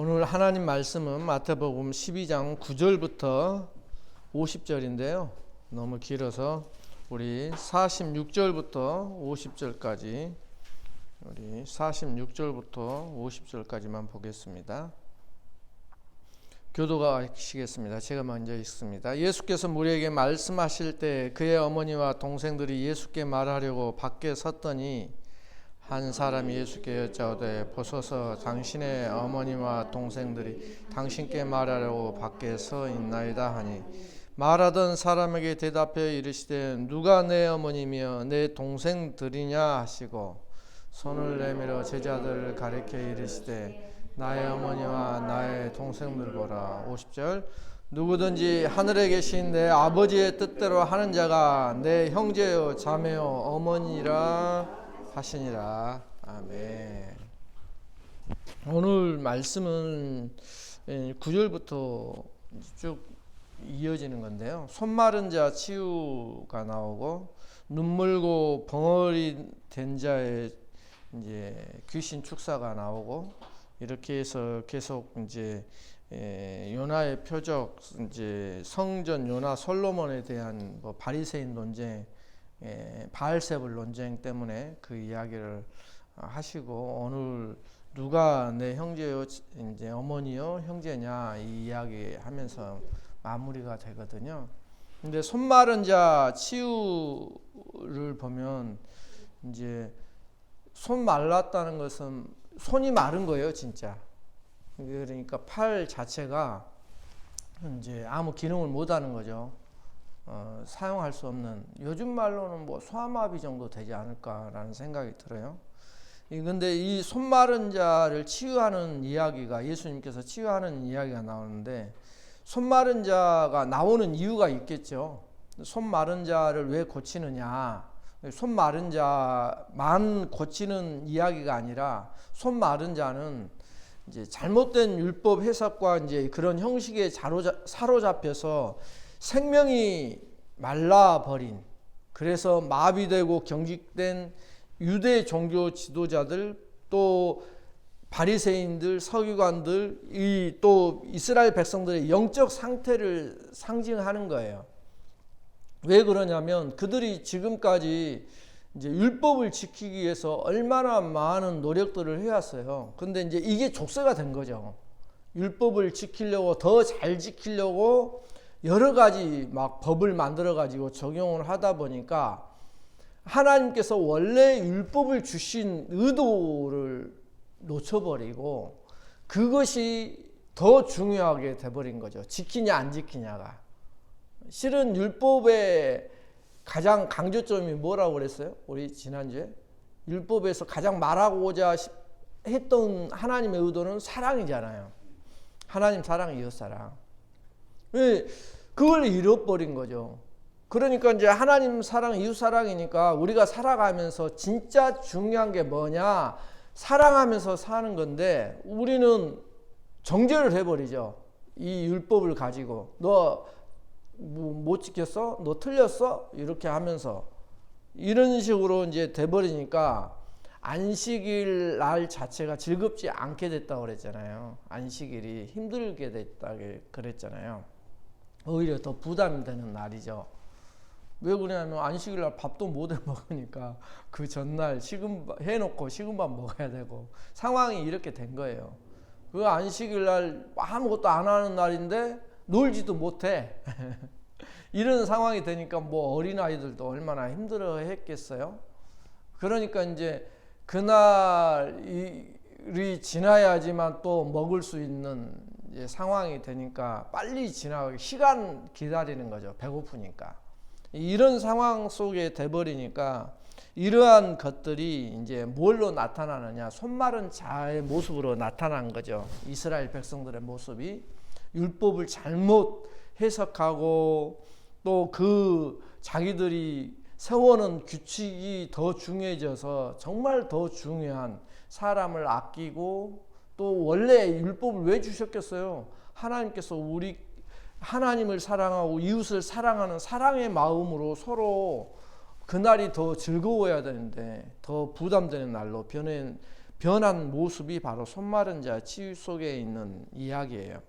오늘 하나님 말씀은 마태복음 12장 9절부터 50절인데요. 너무 길어서 우리 46절부터 50절까지 우리 46절부터 50절까지만 보겠습니다. 교도가 하시겠습니다. 제가 먼저 읽습니다. 예수께서 무리에게 말씀하실 때 그의 어머니와 동생들이 예수께 말하려고 밖에 섰더니 한 사람이 예수께 여짜오되 보소서 당신의 어머니와 동생들이 당신께 말하려고 밖에 서 있나이다 하니 말하던 사람에게 대답하여 이르시되 누가 내 어머니며 내 동생들이냐 하시고 손을 내밀어 제자들을 가리켜 이르시되 나의 어머니와 나의 동생들 보라. 50절 누구든지 하늘에 계신 내 아버지의 뜻대로 하는 자가 내 형제요 자매요 어머니라 하시니라. 아멘. 오늘 말씀은 9절부터 쭉 이어지는 건데요. 손 마른 자 치유가 나오고 눈물고 벙어리 된 자의 이제 귀신 축사가 나오고 이렇게 해서 계속 이제 요나의 표적 이제 성전 요나 솔로몬에 대한 뭐 바리새인 논쟁 바알세불 논쟁 때문에 그 이야기를 하시고 오늘 누가 내 형제요 이제 어머니요 형제냐 이 이야기 하면서 마무리가 되거든요. 근데 손 마른 자 치유를 보면 이제 손 말랐다는 것은 손이 마른 거예요, 진짜. 그러니까 팔 자체가 이제 아무 기능을 못 하는 거죠. 사용할 수 없는, 요즘 말로는 뭐 소아마비 정도 되지 않을까라는 생각이 들어요. 근데 이 손 마른 자를 치유하는 이야기가 예수님께서 치유하는 이야기가 나오는데 손 마른 자가 나오는 이유가 있겠죠. 손 마른 자를 왜 고치느냐? 손 마른 자만 고치는 이야기가 아니라 손 마른 자는 이제 잘못된 율법 해석과 이제 그런 형식에 사로잡혀서 생명이 말라버린, 그래서 마비되고 경직된 유대 종교 지도자들, 또 바리새인들, 서기관들, 또 이스라엘 백성들의 영적 상태를 상징하는 거예요. 왜 그러냐면 그들이 지금까지 이제 율법을 지키기 위해서 얼마나 많은 노력들을 해왔어요. 근데 이제 이게 족쇄가 된 거죠. 율법을 지키려고, 더 잘 지키려고 여러 가지 막 법을 만들어 가지고 적용을 하다 보니까 하나님께서 원래 율법을 주신 의도를 놓쳐버리고 그것이 더 중요하게 돼버린 거죠. 지키냐 안 지키냐가. 실은 율법의 가장 강조점이 뭐라고 그랬어요? 우리 지난주에 율법에서 가장 말하고자 했던 하나님의 의도는 사랑이잖아요. 하나님 사랑, 이웃 사랑. 그걸 잃어버린 거죠. 그러니까 이제 하나님 사랑, 이웃 사랑이니까 우리가 살아가면서 진짜 중요한 게 뭐냐? 사랑하면서 사는 건데 우리는 정죄를 해버리죠. 이 율법을 가지고 너 못 지켰어? 너 틀렸어? 이렇게 하면서 이런 식으로 이제 돼버리니까 안식일 날 자체가 즐겁지 않게 됐다고 그랬잖아요. 안식일이 힘들게 됐다고 그랬잖아요. 오히려 더 부담이 되는 날이죠. 왜 그러냐면 안식일 날 밥도 못 해 먹으니까 그 전날 해놓고 식은밥 먹어야 되고 상황이 이렇게 된 거예요. 그 안식일 날 아무것도 안 하는 날인데 놀지도 못해. 이런 상황이 되니까 뭐 어린아이들도 얼마나 힘들어 했겠어요. 그러니까 이제 그날이 지나야지만 또 먹을 수 있는 이제 상황이 되니까 빨리 지나가게 시간 기다리는 거죠. 배고프니까. 이런 상황 속에 돼버리니까 이러한 것들이 이제 뭘로 나타나느냐? 손 마른 자의 모습으로 나타난 거죠. 이스라엘 백성들의 모습이 율법을 잘못 해석하고 또 그 자기들이 세워놓은 규칙이 더 중요해져서 정말 더 중요한 사람을 아끼고 또 원래 율법을 왜 주셨겠어요? 하나님께서 우리 하나님을 사랑하고 이웃을 사랑하는 사랑의 마음으로 서로 그날이 더 즐거워야 되는데 더 부담되는 날로 변한 모습이 바로 손 마른 자 치유 속에 있는 이야기예요.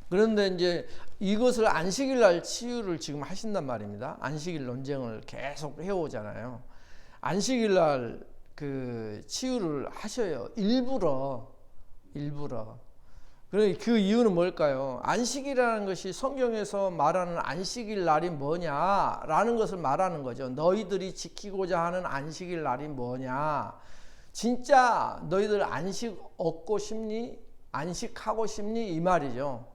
그런데 이제 이것을 안식일 날 치유를 지금 하신단 말입니다. 안식일 논쟁을 계속 해오잖아요. 안식일 날 그 치유를 하셔요. 일부러. 그 이유는 뭘까요? 안식이라는 것이 성경에서 말하는 안식일 날이 뭐냐라는 것을 말하는 거죠. 너희들이 지키고자 하는 안식일 날이 뭐냐? 진짜 너희들 안식 얻고 싶니? 안식하고 싶니? 이 말이죠.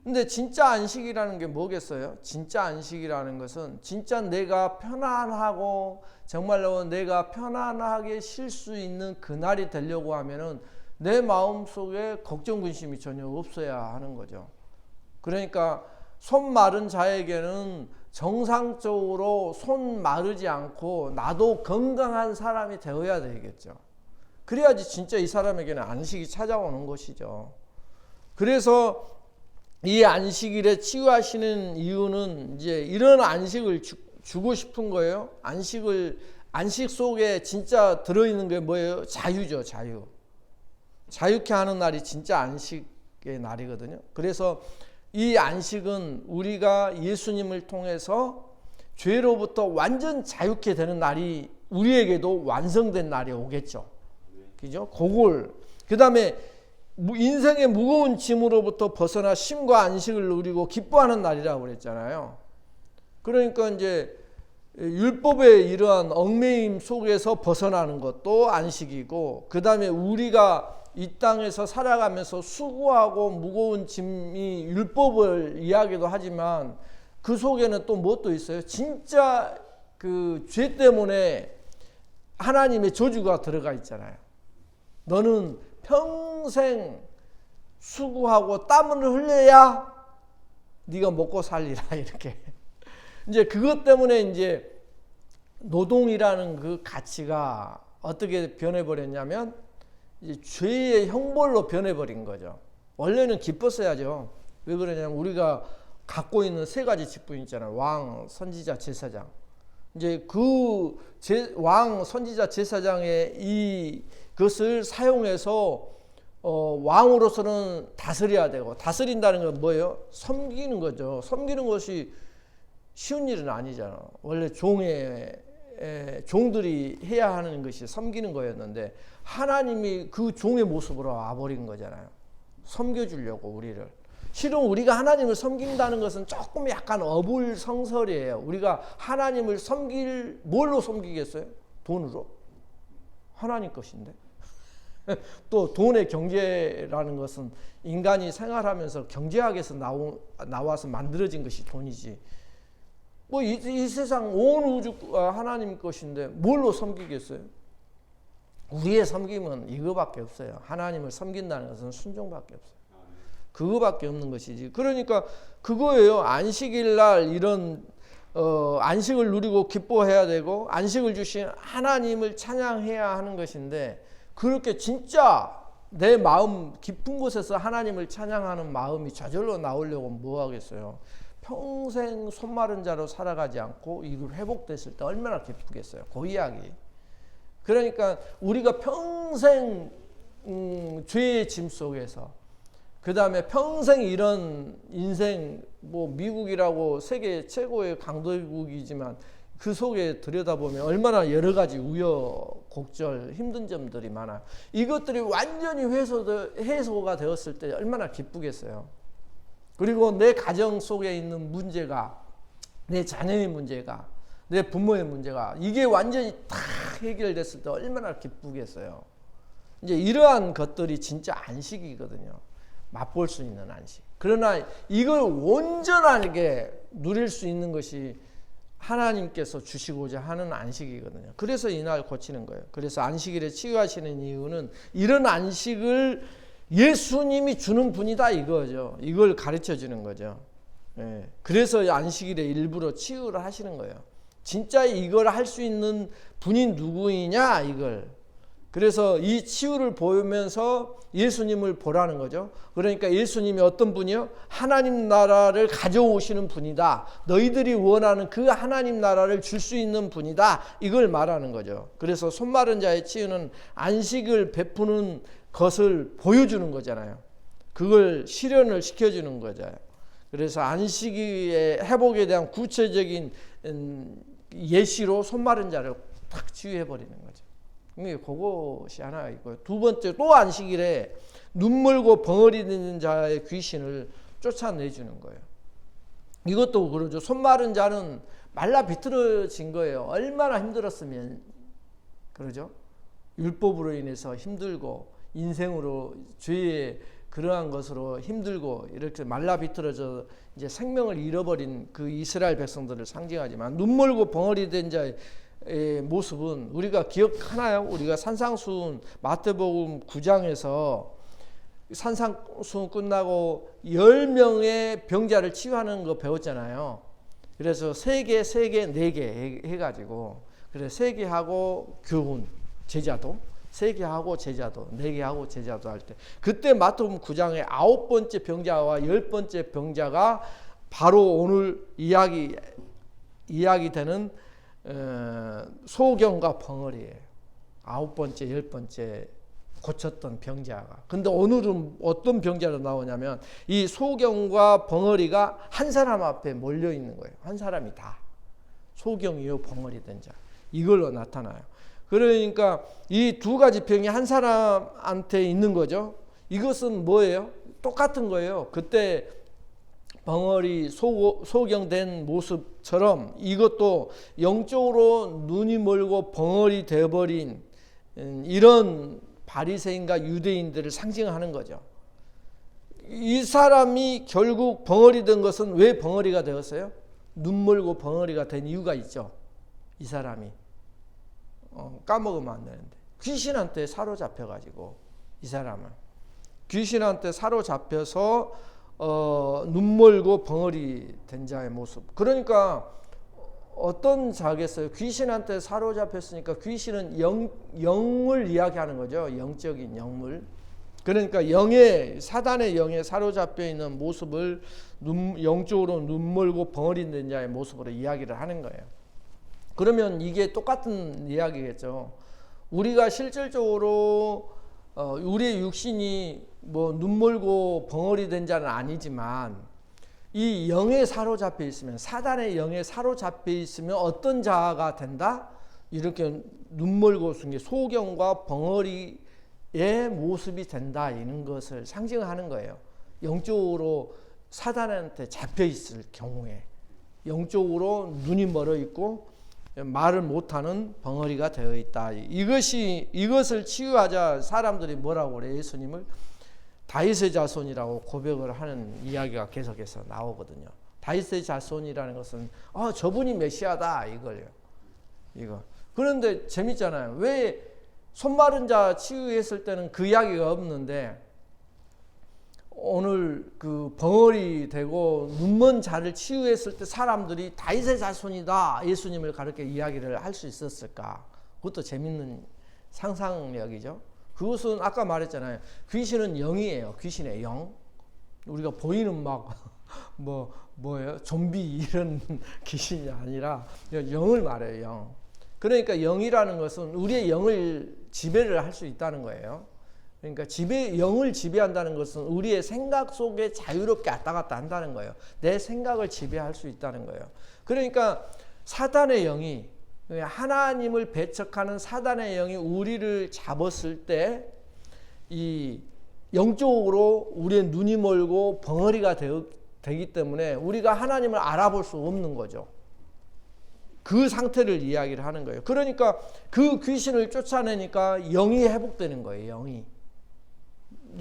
근데 진짜 안식이라는 게 뭐겠어요? 진짜 안식이라는 것은 진짜 내가 편안하고 정말로 내가 편안하게 쉴 수 있는 그날이 되려고 하면은 내 마음속에 걱정 근심이 전혀 없어야 하는 거죠. 그러니까 손 마른 자에게는 정상적으로 손 마르지 않고 나도 건강한 사람이 되어야 되겠죠. 그래야지 진짜 이 사람에게는 안식이 찾아오는 것이죠. 그래서 이 안식일에 치유하시는 이유는 이제 이런 안식을 주고 싶은 거예요. 안식 속에 진짜 들어있는 게 뭐예요? 자유죠, 자유. 자유케 하는 날이 진짜 안식의 날이거든요. 그래서 이 안식은 우리가 예수님을 통해서 죄로부터 완전 자유케 되는 날이 우리에게도 완성된 날이 오겠죠. 그죠? 그 다음에 인생의 무거운 짐으로부터 벗어나 쉼과 안식을 누리고 기뻐하는 날이라고 그랬잖아요. 그러니까 이제 율법의 이러한 얽매임 속에서 벗어나는 것도 안식이고, 그 다음에 우리가 이 땅에서 살아가면서 수고하고 무거운 짐이 율법을 이야기도 하지만 그 속에는 또 무엇도 있어요? 진짜 그 죄 때문에 하나님의 저주가 들어가 있잖아요. 너는 평생 수고하고 땀을 흘려야 네가 먹고 살리라, 이렇게. 이제 그것 때문에 이제 노동이라는 그 가치가 어떻게 변해버렸냐면 이제 죄의 형벌로 변해버린 거죠. 원래는 기뻤어야죠. 왜 그러냐면 우리가 갖고 있는 세 가지 직분 있잖아요. 왕, 선지자, 제사장. 이제 그 왕, 선지자, 제사장의 이것을 사용해서 왕으로서는 다스려야 되고, 다스린다는 건 뭐예요? 섬기는 거죠. 섬기는 것이 쉬운 일은 아니잖아. 원래 종들이 해야 하는 것이 섬기는 거였는데 하나님이 그 종의 모습으로 와버린 거잖아요. 섬겨주려고 우리를. 실은 우리가 하나님을 섬긴다는 것은 조금 약간 어불성설이에요. 우리가 하나님을 뭘로 섬기겠어요? 돈으로? 하나님 것인데. 또 돈의 경제라는 것은 인간이 생활하면서 경제학에서 나와서 만들어진 것이 돈이지. 뭐 이 세상 온 우주가 하나님 것인데 뭘로 섬기겠어요? 우리의 섬김은 이거밖에 없어요. 하나님을 섬긴다는 것은 순종밖에 없어요. 그거밖에 없는 것이지. 그러니까 그거예요. 안식일 날 이런 안식을 누리고 기뻐해야 되고, 안식을 주신 하나님을 찬양해야 하는 것인데, 그렇게 진짜 내 마음 깊은 곳에서 하나님을 찬양하는 마음이 저절로 나오려고 뭐 하겠어요? 평생 손 마른 자로 살아가지 않고 이걸 회복됐을 때 얼마나 기쁘겠어요. 그 이야기. 그러니까 우리가 평생 죄의 짐 속에서, 그 다음에 평생 이런 인생, 뭐 미국이라고 세계 최고의 강대국이지만 그 속에 들여다보면 얼마나 여러 가지 우여곡절 힘든 점들이 많아요. 이것들이 완전히 해소가 되었을 때 얼마나 기쁘겠어요. 그리고 내 가정 속에 있는 문제가, 내 자녀의 문제가, 내 부모의 문제가 이게 완전히 다 해결됐을 때 얼마나 기쁘겠어요. 이제 이러한 것들이 진짜 안식이거든요. 맛볼 수 있는 안식. 그러나 이걸 온전하게 누릴 수 있는 것이 하나님께서 주시고자 하는 안식이거든요. 그래서 이날 고치는 거예요. 그래서 안식일에 치유하시는 이유는 이런 안식을 예수님이 주는 분이다, 이거죠. 이걸 가르쳐 주는 거죠. 예. 그래서 안식일에 일부러 치유를 하시는 거예요. 진짜 이걸 할 수 있는 분이 누구이냐, 이걸. 그래서 이 치유를 보면서 예수님을 보라는 거죠. 그러니까 예수님이 어떤 분이요? 하나님 나라를 가져오시는 분이다. 너희들이 원하는 그 하나님 나라를 줄 수 있는 분이다. 이걸 말하는 거죠. 그래서 손 마른 자의 치유는 안식을 베푸는 것을 보여주는 거잖아요. 그걸 실현을 시켜주는 거잖아요. 그래서 안식의 회복에 대한 구체적인 예시로 손 마른 자를 탁 치유해버리는 거죠. 그것이 하나 있고요. 두 번째, 또 안식일에 눈물고 벙어리 든 자의 귀신을 쫓아내주는 거예요. 이것도 그러죠. 손 마른 자는 말라 비틀어진 거예요. 얼마나 힘들었으면 그러죠. 율법으로 인해서 힘들고 인생으로 죄의 그러한 것으로 힘들고 이렇게 말라 비틀어져 이제 생명을 잃어버린 그 이스라엘 백성들을 상징하지만, 눈물고 벙어리 된 자의 모습은 우리가 기억하나요? 우리가 산상수훈 마태복음 9장에서 산상수훈 끝나고 10명의 병자를 치유하는 거 배웠잖아요. 그래서 3개, 3개, 4개 해가지고, 그래서 3개 하고 교훈, 제자도, 3개 하고 제자도, 4개 하고 제자도 할 때, 그때 마태복음 9장의 9번째 병자와 10번째 병자가 바로 오늘 이야기되는 소경과 벙어리예요. 9번째, 10번째 고쳤던 병자가. 근데 오늘은 어떤 병자로 나오냐면 이 소경과 벙어리가 한 사람 앞에 몰려 있는 거예요. 한 사람이 다 소경이요 벙어리 된 자, 이걸로 나타나요. 그러니까 이 두 가지 병이 한 사람한테 있는 거죠. 이것은 뭐예요? 똑같은 거예요. 그때 벙어리 소경된 모습처럼 이것도 영적으로 눈이 멀고 벙어리 되어버린 이런 바리새인과 유대인들을 상징하는 거죠. 이 사람이 결국 벙어리 된 것은 왜 벙어리가 되었어요? 눈 멀고 벙어리가 된 이유가 있죠. 이 사람이 까먹으면 안 되는데, 귀신한테 사로잡혀가지고, 이 사람은 귀신한테 사로잡혀서 눈 멀고 벙어리 된 자의 모습. 그러니까 어떤 자겠어요? 귀신한테 사로잡혔으니까 귀신은 영을 이야기하는 거죠. 영적인 영물. 그러니까 사단의 영에 사로잡혀 있는 모습을 영적으로 눈 멀고 벙어리 된 자의 모습으로 이야기를 하는 거예요. 그러면 이게 똑같은 이야기겠죠. 우리가 실질적으로 우리의 육신이 뭐 눈멀고 벙어리 된 자는 아니지만 이 영에 사로잡혀 있으면, 사단의 영에 사로잡혀 있으면 어떤 자가 된다? 이렇게 눈멀고 쓴 게 소경과 벙어리의 모습이 된다, 이런 것을 상징하는 거예요. 영적으로 사단한테 잡혀 있을 경우에, 영적으로 눈이 멀어 있고 말을 못하는 벙어리가 되어 있다. 이것을 치유하자 사람들이 뭐라고 그래? 예수님을 다윗의 자손이라고 고백을 하는 이야기가 계속해서 나오거든요. 다윗의 자손이라는 것은 저분이 메시아다, 이걸요. 이거. 그런데 재밌잖아요. 왜 손 마른 자 치유했을 때는 그 이야기가 없는데 오늘 그 벙어리 되고 눈먼 자를 치유했을 때 사람들이 다윗의 자손이다, 예수님을 가르쳐 이야기를 할 수 있었을까? 그것도 재밌는 상상력이죠. 그것은 아까 말했잖아요. 귀신은 영이에요. 귀신의 영. 우리가 보이는 뭐예요? 좀비 이런 귀신이 아니라 영을 말해요. 영. 그러니까 영이라는 것은 우리의 영을 지배를 할 수 있다는 거예요. 그러니까 영을 지배한다는 것은 우리의 생각 속에 자유롭게 왔다 갔다 한다는 거예요. 내 생각을 지배할 수 있다는 거예요. 그러니까 사단의 영이, 하나님을 배척하는 사단의 영이 우리를 잡았을 때 이 영적으로 우리의 눈이 멀고 벙어리가 되기 때문에 우리가 하나님을 알아볼 수 없는 거죠. 그 상태를 이야기를 하는 거예요. 그러니까 그 귀신을 쫓아내니까 영이 회복되는 거예요.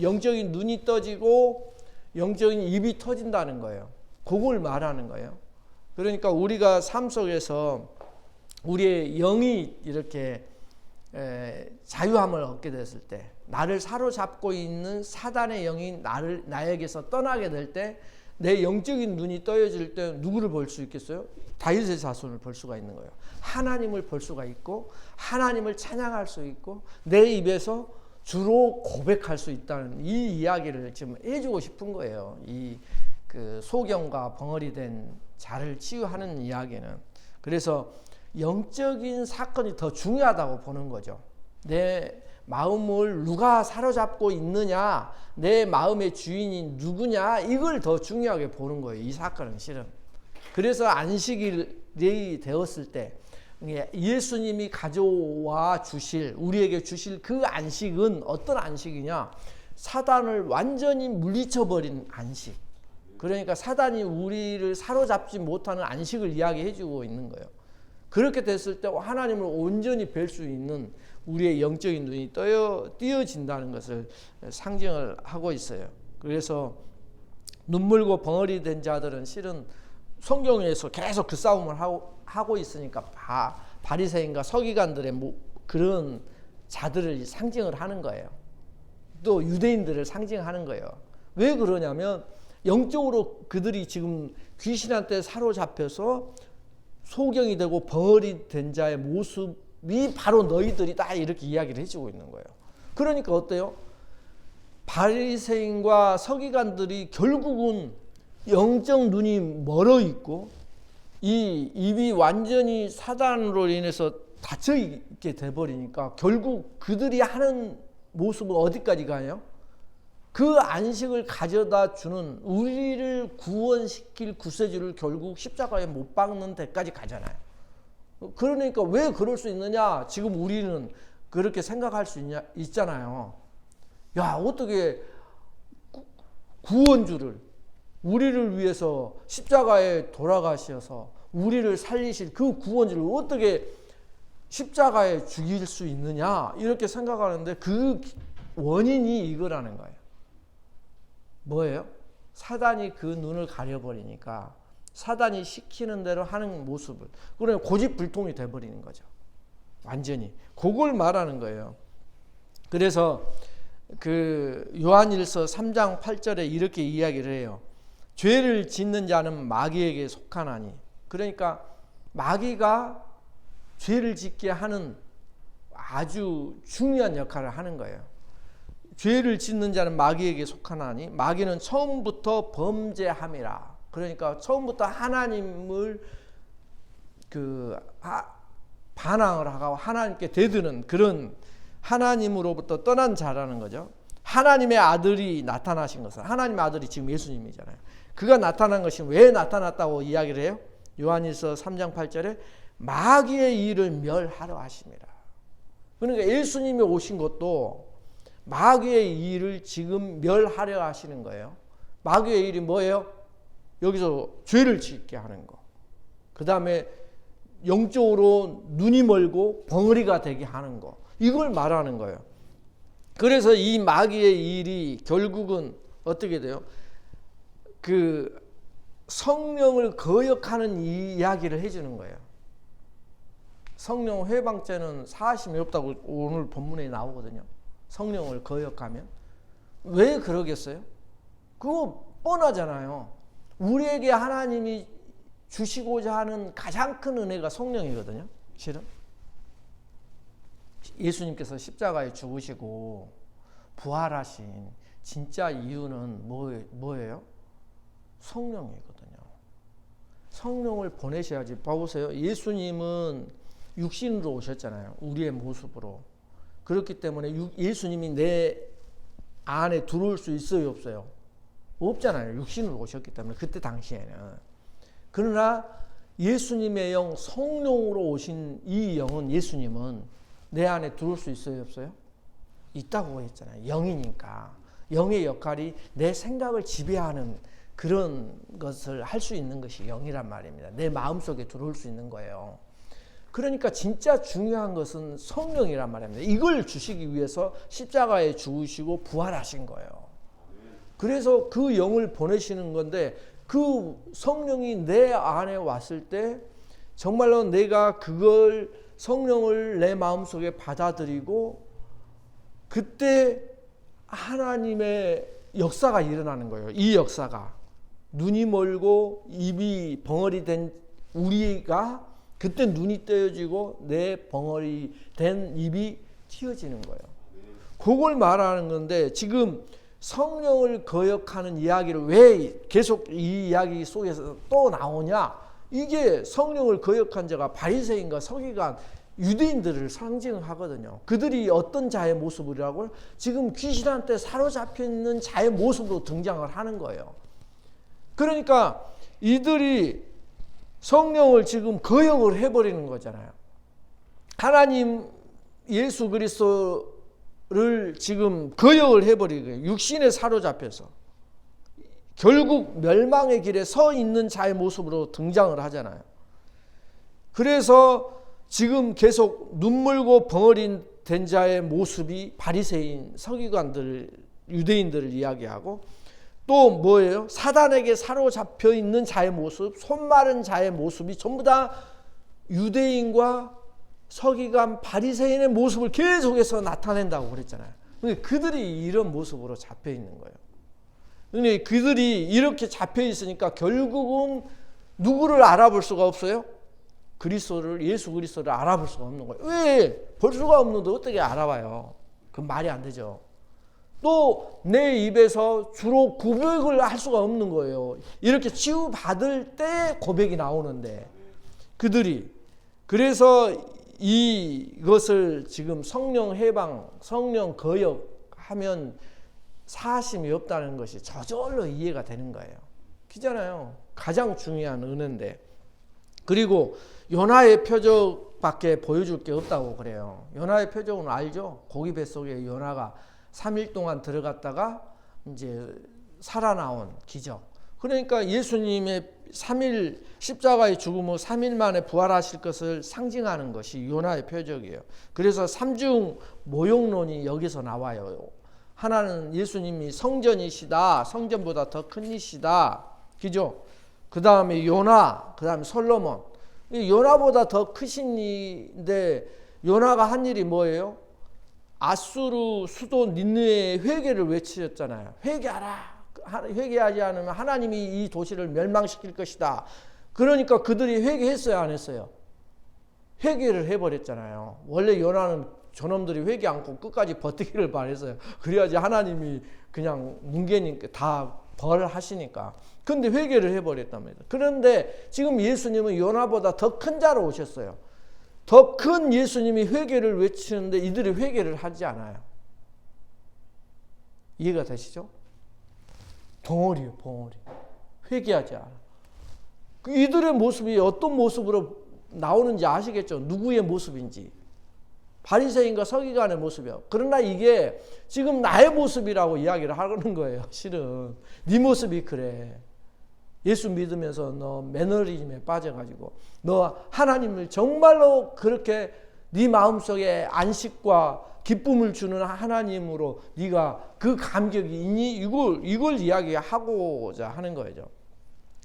영적인 눈이 떠지고 영적인 입이 터진다는 거예요. 그걸 말하는 거예요. 그러니까 우리가 삶 속에서 우리의 영이 이렇게 자유함을 얻게 됐을 때, 나를 사로잡고 있는 사단의 영이 나에게서 떠나게 될 때 내 영적인 눈이 떠여질 때 누구를 볼 수 있겠어요? 다윗의 자손을 볼 수가 있는 거예요. 하나님을 볼 수가 있고 하나님을 찬양할 수 있고 내 입에서 주로 고백할 수 있다는 이 이야기를 지금 해주고 싶은 거예요. 이 그 소경과 벙어리 된 자를 치유하는 이야기는. 그래서 영적인 사건이 더 중요하다고 보는 거죠. 내 마음을 누가 사로잡고 있느냐, 내 마음의 주인이 누구냐, 이걸 더 중요하게 보는 거예요. 이 사건은 실은. 그래서 안식일이 되었을 때 예수님이 가져와 주실, 우리에게 주실 그 안식은 어떤 안식이냐? 사단을 완전히 물리쳐버린 안식. 그러니까 사단이 우리를 사로잡지 못하는 안식을 이야기해주고 있는 거예요. 그렇게 됐을 때 하나님을 온전히 뵐 수 있는 우리의 영적인 눈이 띄어진다는 것을 상징을 하고 있어요. 그래서 눈물고 벙어리 된 자들은 실은 성경에서 계속 그 싸움을 하고 있으니까 바리새인과 서기관들의 그런 자들을 상징을 하는 거예요. 또 유대인들을 상징하는 거예요. 왜 그러냐면 영적으로 그들이 지금 귀신한테 사로잡혀서 소경이 되고 벙어리 된 자의 모습이 바로 너희들이다, 이렇게 이야기를 해주고 있는 거예요. 그러니까 어때요? 바리새인과 서기관들이 결국은 영적 눈이 멀어 있고 이 입이 완전히 사단으로 인해서 닫혀 있게 돼버리니까 결국 그들이 하는 모습은 어디까지 가요? 그 안식을 가져다 주는, 우리를 구원시킬 구세주를 결국 십자가에 못 박는 데까지 가잖아요. 그러니까 왜 그럴 수 있느냐? 지금 우리는 그렇게 생각할 수 있잖아요. 야, 어떻게 구원주를 우리를 위해서 십자가에 돌아가셔서 우리를 살리실 그 구원주를 어떻게 십자가에 죽일 수 있느냐, 이렇게 생각하는데 그 원인이 이거라는 거예요. 뭐예요? 사단이 그 눈을 가려버리니까 사단이 시키는 대로 하는 모습을, 그러면 고집불통이 돼버리는 거죠. 완전히 그걸 말하는 거예요. 그래서 그 요한일서 3장 8절에 이렇게 이야기를 해요. 죄를 짓는 자는 마귀에게 속하나니. 그러니까 마귀가 죄를 짓게 하는 아주 중요한 역할을 하는 거예요. 죄를 짓는 자는 마귀에게 속하나니 마귀는 처음부터 범죄함이라. 그러니까 처음부터 하나님을 반항을 하고 하나님께 대드는 그런, 하나님으로부터 떠난 자라는 거죠. 하나님의 아들이 나타나신 것은, 하나님의 아들이 지금 예수님이잖아요. 그가 나타난 것이 왜 나타났다고 이야기를 해요? 요한일서 3장 8절에 마귀의 일을 멸하려 하심이라. 그러니까 예수님이 오신 것도 마귀의 일을 지금 멸하려 하시는 거예요. 마귀의 일이 뭐예요? 여기서 죄를 짓게 하는 거. 그 다음에 영적으로 눈이 멀고 벙어리가 되게 하는 거. 이걸 말하는 거예요. 그래서 이 마귀의 일이 결국은 어떻게 돼요? 그 성령을 거역하는 이야기를 해주는 거예요. 성령 회방죄는 사하심이 없다고 오늘 본문에 나오거든요. 성령을 거역하면. 왜 그러겠어요? 그거 뻔하잖아요. 우리에게 하나님이 주시고자 하는 가장 큰 은혜가 성령이거든요. 실은 예수님께서 십자가에 죽으시고 부활하신 진짜 이유는 뭐예요? 성령이거든요. 성령을 보내셔야지. 봐보세요. 예수님은 육신으로 오셨잖아요. 우리의 모습으로. 그렇기 때문에 예수님이 내 안에 들어올 수 있어요, 없어요? 없잖아요. 육신으로 오셨기 때문에, 그때 당시에는. 그러나 예수님의 영, 성령으로 오신 이 영은, 예수님은 내 안에 들어올 수 있어요, 없어요? 있다고 했잖아요. 영이니까. 영의 역할이 내 생각을 지배하는 그런 것을 할 수 있는 것이 영이란 말입니다. 내 마음속에 들어올 수 있는 거예요. 그러니까 진짜 중요한 것은 성령이란 말입니다. 이걸 주시기 위해서 십자가에 죽으시고 부활하신 거예요. 그래서 그 영을 보내시는 건데, 그 성령이 내 안에 왔을 때 정말로 내가 그걸, 성령을 내 마음속에 받아들이고 그때 하나님의 역사가 일어나는 거예요. 이 역사가 눈이 멀고 입이 벙어리 된 우리가 그때 눈이 떼어지고 내 벙어리 된 입이 튀어지는 거예요. 그걸 말하는 건데 지금 성령을 거역하는 이야기를 왜 계속 이 이야기 속에서 또 나오냐? 이게 성령을 거역한 자가 바리새인과 서기관 유대인들을 상징하거든요. 그들이 어떤 자의 모습이라고? 지금 귀신한테 사로잡혀 있는 자의 모습으로 등장을 하는 거예요. 그러니까 이들이 성령을 지금 거역을 해버리는 거잖아요. 하나님 예수 그리스도를 지금 거역을 해버리는 거예요. 육신에 사로잡혀서 결국 멸망의 길에 서 있는 자의 모습으로 등장을 하잖아요. 그래서 지금 계속 눈물고 벙어린 된 자의 모습이 바리새인, 서기관들, 유대인들을 이야기하고 또 뭐예요? 사단에게 사로잡혀 있는 자의 모습, 손 마른 자의 모습이 전부 다 유대인과 서기관, 바리새인의 모습을 계속해서 나타낸다고 그랬잖아요. 그들이 이런 모습으로 잡혀 있는 거예요. 근데 그들이 이렇게 잡혀 있으니까 결국은 누구를 알아볼 수가 없어요? 그리스도를, 예수 그리스도를 알아볼 수가 없는 거예요. 왜? 볼 수가 없는데 어떻게 알아봐요? 그건 말이 안 되죠. 또 내 입에서 주로 고백을 할 수가 없는 거예요. 이렇게 치유받을 때 고백이 나오는데 그들이 그래서 이것을 지금 성령 해방, 성령 거역하면 사심이 없다는 것이 저절로 이해가 되는 거예요. 그잖아요. 가장 중요한 은혜인데. 그리고 요나의 표적밖에 보여줄 게 없다고 그래요. 요나의 표적은 알죠? 고기 뱃속에 요나가 3일 동안 들어갔다가 이제 살아나온 기적. 그러니까 예수님의 3일 십자가의 죽음 후 3일 만에 부활하실 것을 상징하는 것이 요나의 표적이에요. 그래서 삼중 모욕론이 여기서 나와요. 하나는 예수님이 성전이시다. 성전보다 더 큰 이시다. 그죠? 그 다음에 요나, 그 다음에 솔로몬. 요나보다 더 크신 이인데 요나가 한 일이 뭐예요? 아수르 수도 니느웨의 회개를 외치셨잖아요. 회개하라. 회개하지 않으면 하나님이 이 도시를 멸망시킬 것이다. 그러니까 그들이 회개했어요, 안 했어요? 회개를 해버렸잖아요. 원래 요나는 저놈들이 회개 않고 끝까지 버티기를 바랬어요. 그래야지 하나님이 그냥 뭉개니까 다 벌하시니까. 근데 회개를 해버렸단 말이에요. 그런데 지금 예수님은 요나보다 더 큰 자로 오셨어요. 더 큰 예수님이 회개를 외치는데 이들이 회개를 하지 않아요. 이해가 되시죠? 벙어리요, 벙어리. 회개하지 않아. 이들의 모습이 어떤 모습으로 나오는지 아시겠죠? 누구의 모습인지. 바리새인과 서기관의 모습이요. 그러나 이게 지금 나의 모습이라고 이야기를 하는 거예요. 실은 네 모습이 그래. 예수 믿으면서 너 매너리즘에 빠져가지고 너 하나님을 정말로 그렇게 네 마음속에 안식과 기쁨을 주는 하나님으로 네가 그 감격이 있니? 이걸 이야기하고자 하는 거죠.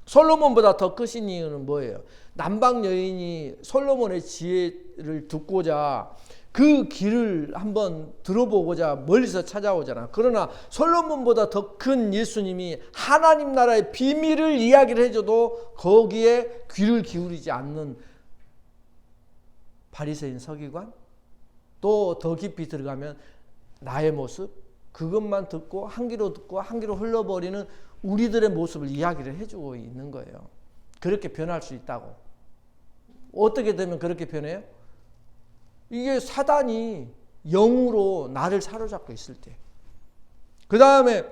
솔로몬보다 더 크신 이유는 뭐예요? 남방 여인이 솔로몬의 지혜를 듣고자 그 길을 한번 들어보고자 멀리서 찾아오잖아. 그러나 솔로몬보다 더 큰 예수님이 하나님 나라의 비밀을 이야기를 해줘도 거기에 귀를 기울이지 않는 바리새인 서기관, 또 더 깊이 들어가면 나의 모습, 그것만 듣고 한 귀로 듣고 한 귀로 흘러버리는 우리들의 모습을 이야기를 해주고 있는 거예요. 그렇게 변할 수 있다고. 어떻게 되면 그렇게 변해요? 이게 사단이 영으로 나를 사로잡고 있을 때. 그 다음에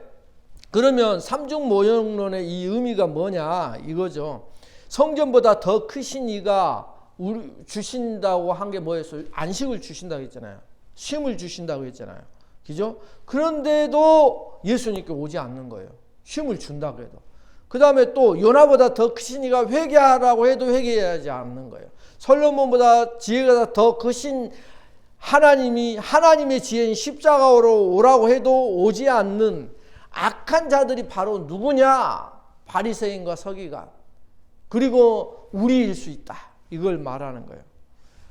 그러면 삼중 모형론의 이 의미가 뭐냐 이거죠. 성전보다 더 크신 이가 우리 주신다고 한 게 뭐였어요? 안식을 주신다고 했잖아요. 쉼을 주신다고 했잖아요. 그죠? 그런데도 예수님께 오지 않는 거예요. 쉼을 준다고 해도. 그 다음에 또 요나보다 더 크신 이가 회개하라고 해도 회개하지 않는 거예요. 솔로몬보다 지혜가 더 크신 하나님이 하나님의 지혜인 십자가로 오라고 해도 오지 않는 악한 자들이 바로 누구냐? 바리새인과 서기관. 그리고 우리일 수 있다. 이걸 말하는 거예요.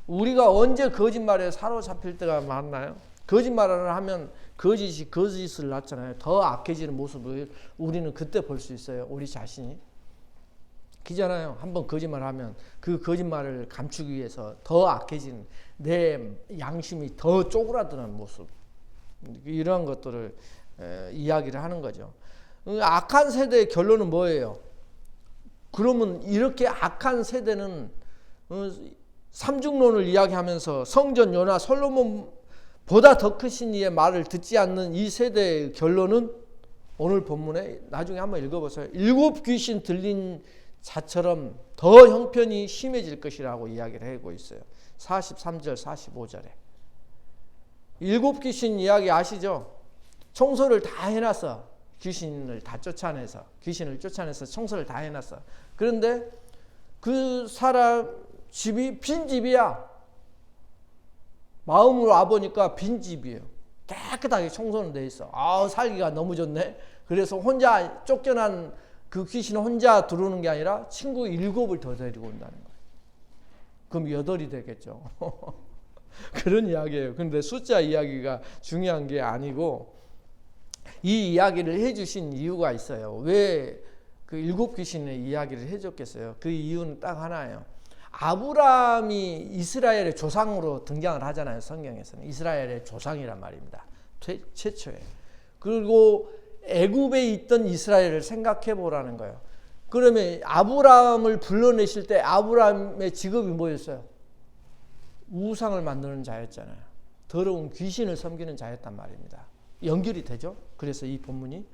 우리가 언제 거짓말에 사로잡힐 때가 많나요? 거짓말을 하면 거짓이 거짓을 낳잖아요. 더 악해지는 모습을 우리는 그때 볼 수 있어요. 우리 자신이. 그잖아요. 한번 거짓말하면 그 거짓말을 감추기 위해서 더 악해지는, 내 양심이 더 쪼그라드는 모습, 이러한 것들을 이야기를 하는 거죠. 악한 세대의 결론은 뭐예요? 그러면 이렇게 악한 세대는 삼중론을 이야기하면서 성전 요나 솔로몬보다 더 크신 이의 말을 듣지 않는 이 세대의 결론은 오늘 본문에 나중에 한번 읽어보세요. 7 귀신 들린 자처럼 더 형편이 심해질 것이라고 이야기를 하고 있어요. 43절 45절에 7 귀신 이야기 아시죠? 청소를 다 해놨어. 귀신을 쫓아내서 청소를 다 해놨어. 그런데 그 사람 집이 빈집이야. 마음으로 와보니까 빈집이에요. 깨끗하게 청소는 돼 있어. 살기가 너무 좋네. 그래서 혼자 쫓겨난 그 귀신은 혼자 들어오는 게 아니라 친구 7을 더 데리고 온다는 거예요. 그럼 8이 되겠죠. 그런 이야기예요. 근데 숫자 이야기가 중요한 게 아니고 이 이야기를 해주신 이유가 있어요. 왜 그 7 귀신의 이야기를 해줬겠어요? 그 이유는 딱 하나예요. 아브라함이 이스라엘의 조상으로 등장을 하잖아요. 성경에서는 이스라엘의 조상이란 말입니다. 최초에. 그리고 애굽에 있던 이스라엘을 생각해 보라는 거예요. 그러면 아브라함을 불러내실 때 아브라함의 직업이 뭐였어요? 우상을 만드는 자였잖아요. 더러운 귀신을 섬기는 자였단 말입니다. 연결이 되죠? 그래서 이 본문이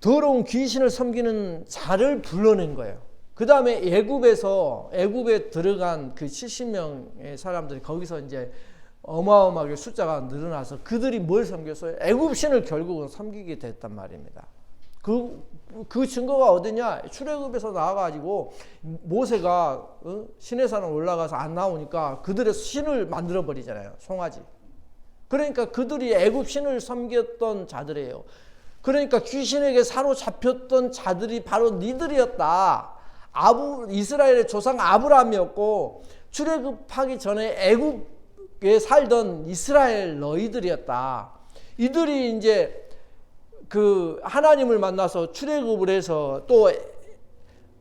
더러운 귀신을 섬기는 자를 불러낸 거예요. 그 다음에 애굽에 들어간 그 70명의 사람들이 거기서 이제 어마어마하게 숫자가 늘어나서 그들이 뭘 섬겼어요? 애굽 신을 결국은 섬기게 됐단 말입니다. 그 증거가 어디냐? 출애굽에서 나와가지고 모세가 시내산을 올라가서 안 나오니까 그들의 신을 만들어 버리잖아요. 송아지. 그러니까 그들이 애굽 신을 섬겼던 자들이에요. 그러니까 귀신에게 사로잡혔던 자들이 바로 니들이었다. 이스라엘의 조상 아브라함이었고 출애굽하기 전에 애굽에 살던 이스라엘 너희들이었다. 이들이 이제 그 하나님을 만나서 출애굽을 해서 또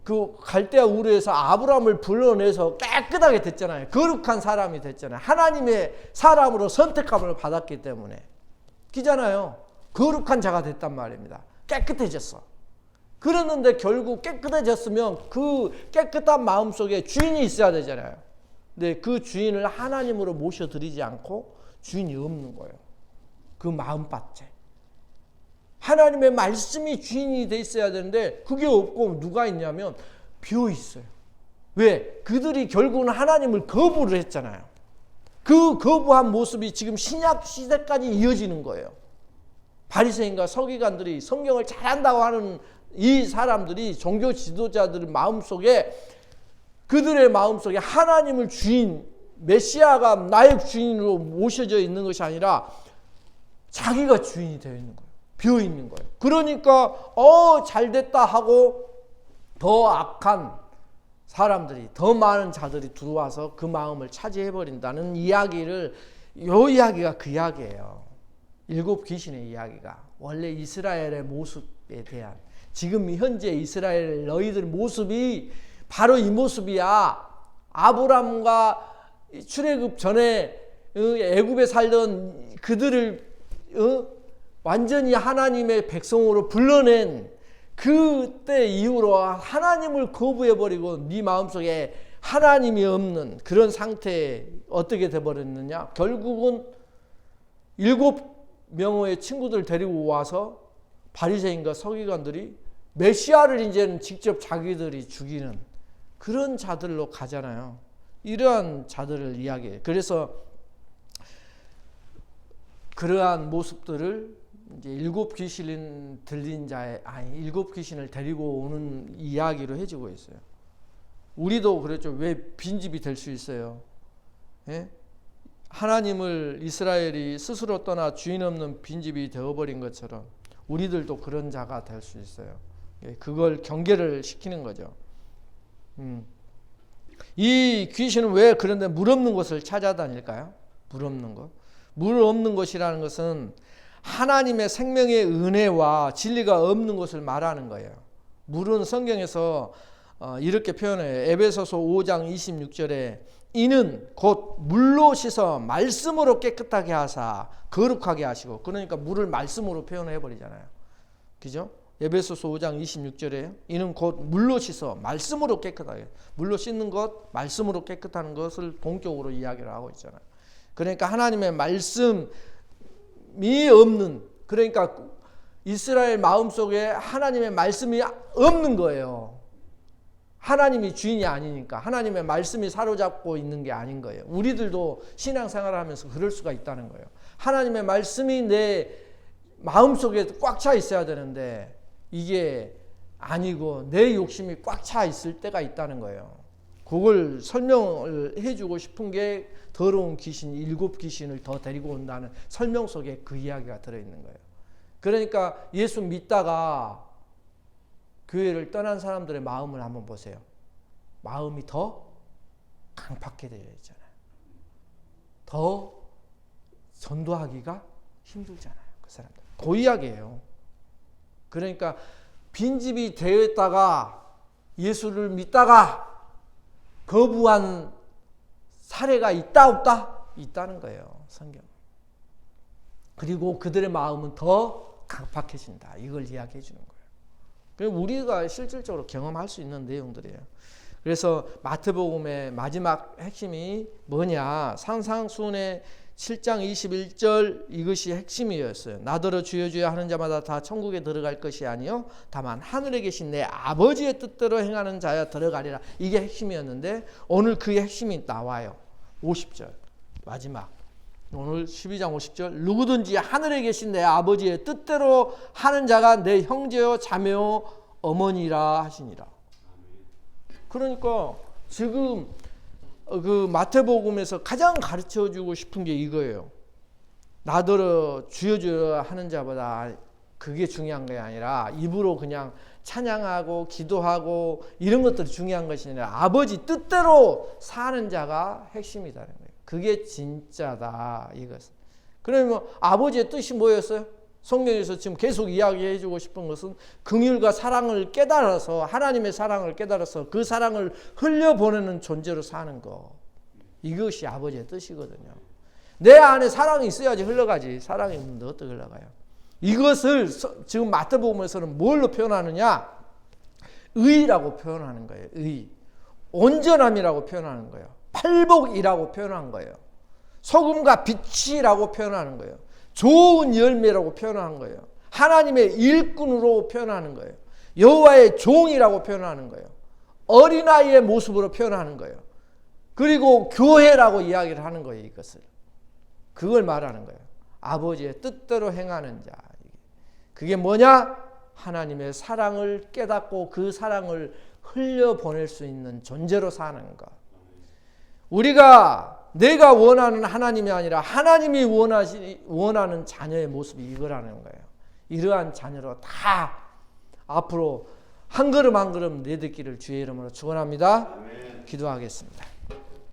그 갈대아 우르에서 아브라함을 불러내서 깨끗하게 됐잖아요. 거룩한 사람이 됐잖아요. 하나님의 사람으로 선택함을 받았기 때문에. 그잖아요. 거룩한 자가 됐단 말입니다. 깨끗해졌어. 그랬는데 결국 깨끗해졌으면 그 깨끗한 마음 속에 주인이 있어야 되잖아요. 근데 그 주인을 하나님으로 모셔드리지 않고 주인이 없는 거예요. 그 마음밭에. 하나님의 말씀이 주인이 돼 있어야 되는데 그게 없고 누가 있냐면 비어 있어요. 왜? 그들이 결국은 하나님을 거부를 했잖아요. 그 거부한 모습이 지금 신약 시대까지 이어지는 거예요. 바리새인과 서기관들이 성경을 잘한다고 하는 이 사람들이 종교 지도자들 마음속에 그들의 마음속에 하나님을 주인, 메시아가 나의 주인으로 모셔져 있는 것이 아니라 자기가 주인이 되어 있는 거예요. 비어 있는 거예요. 그러니까 잘됐다 하고 더 악한 사람들이, 더 많은 자들이 들어와서 그 마음을 차지해버린다는 이야기를, 이 이야기가 그 이야기예요. 7 귀신의 이야기가 원래 이스라엘의 모습에 대한, 지금 현재 이스라엘 너희들 모습이 바로 이 모습이야. 아브람과 출애굽 전에 애굽에 살던 그들을 완전히 하나님의 백성으로 불러낸 그때 이후로 하나님을 거부해버리고 네 마음속에 하나님이 없는 그런 상태에 어떻게 돼버렸느냐. 결국은 7명의 친구들 데리고 와서 바리새인과 서기관들이 메시아를 이제는 직접 자기들이 죽이는 그런 자들로 가잖아요. 이러한 자들을 이야기해요. 그래서 그러한 모습들을 이제 7 귀신 들린 자의, 7 귀신을 데리고 오는 이야기로 해주고 있어요. 우리도 그랬죠. 왜 빈집이 될 수 있어요? 예? 하나님을 이스라엘이 스스로 떠나 주인 없는 빈집이 되어버린 것처럼 우리들도 그런 자가 될 수 있어요. 그걸 경계를 시키는 거죠. 이 귀신은 왜 그런데 물 없는 곳을 찾아다닐까요? 물 없는 곳. 물 없는 것이라는 것은 하나님의 생명의 은혜와 진리가 없는 것을 말하는 거예요. 물은 성경에서 이렇게 표현해요. 에베소서 5장 26절에 이는 곧 물로 씻어 말씀으로 깨끗하게 하사 거룩하게 하시고, 그러니까 물을 말씀으로 표현해 버리잖아요. 그죠? 에베소서 5장 26절에 이는 곧 물로 씻어 말씀으로 깨끗하게, 물로 씻는 것, 말씀으로 깨끗하는 것을 동격으로 이야기를 하고 있잖아요. 그러니까 하나님의 말씀이 없는, 그러니까 이스라엘 마음속에 하나님의 말씀이 없는 거예요. 하나님이 주인이 아니니까 하나님의 말씀이 사로잡고 있는 게 아닌 거예요. 우리들도 신앙생활을 하면서 그럴 수가 있다는 거예요. 하나님의 말씀이 내 마음속에 꽉 차 있어야 되는데 이게 아니고 내 욕심이 꽉 차 있을 때가 있다는 거예요. 그걸 설명을 해주고 싶은 게 더러운 귀신, 7 귀신을 더 데리고 온다는 설명 속에 그 이야기가 들어있는 거예요. 그러니까 예수 믿다가 교회를 떠난 사람들의 마음을 한번 보세요. 마음이 더 강팍해 되어 있잖아요. 더 전도하기가 힘들잖아요. 그 사람들. 그 이야기예요. 그러니까 빈집이 되어 있다가 예수를 믿다가 거부한 사례가 있다 없다? 있다는 거예요. 성경. 그리고 그들의 마음은 더 강팍해진다. 이걸 이야기해 주는 거예요. 우리가 실질적으로 경험할 수 있는 내용들이에요. 그래서 마태복음의 마지막 핵심이 뭐냐? 산상수훈의 7장 21절 이것이 핵심이었어요. 나더러 주여 주여 하는 자마다 다 천국에 들어갈 것이 아니요 다만 하늘에 계신 내 아버지의 뜻대로 행하는 자야 들어가리라. 이게 핵심이었는데 오늘 그 핵심이 나와요. 50절 마지막. 오늘 12장 50절 누구든지 하늘에 계신 내 아버지의 뜻대로 하는 자가 내 형제요 자매요 어머니라 하시니라. 그러니까 지금 그 마태복음에서 가장 가르쳐주고 싶은 게 이거예요. 나더러 주여 주여 하는 자보다 그게 중요한 게 아니라 입으로 그냥 찬양하고 기도하고 이런 것들이 중요한 것이 아니라 아버지 뜻대로 사는 자가 핵심이다는 거예요. 그게 진짜다 이것은. 그러면 아버지의 뜻이 뭐였어요? 성경에서 지금 계속 이야기해 주고 싶은 것은 긍휼과 사랑을 깨달아서 하나님의 사랑을 깨달아서 그 사랑을 흘려보내는 존재로 사는 거. 이것이 아버지의 뜻이거든요. 내 안에 사랑이 있어야지 흘러가지. 사랑이 없는데 어떻게 흘러가요? 이것을 지금 마태복음에서는 뭘로 표현하느냐? 의라고 표현하는 거예요. 의. 온전함이라고 표현하는 거예요. 팔복이라고 표현한 거예요. 소금과 빛이라고 표현하는 거예요. 좋은 열매라고 표현하는 거예요. 하나님의 일꾼으로 표현하는 거예요. 여호와의 종이라고 표현하는 거예요. 어린아이의 모습으로 표현하는 거예요. 그리고 교회라고 이야기를 하는 거예요. 이것을. 그걸 말하는 거예요. 아버지의 뜻대로 행하는 자. 그게 뭐냐? 하나님의 사랑을 깨닫고 그 사랑을 흘려보낼 수 있는 존재로 사는 것. 우리가 내가 원하는 하나님이 아니라 하나님이 원하는 자녀의 모습이 이거라는 거예요. 이러한 자녀로 다 앞으로 한 걸음 한 걸음 내딛기를 주의 이름으로 축원합니다. 기도하겠습니다.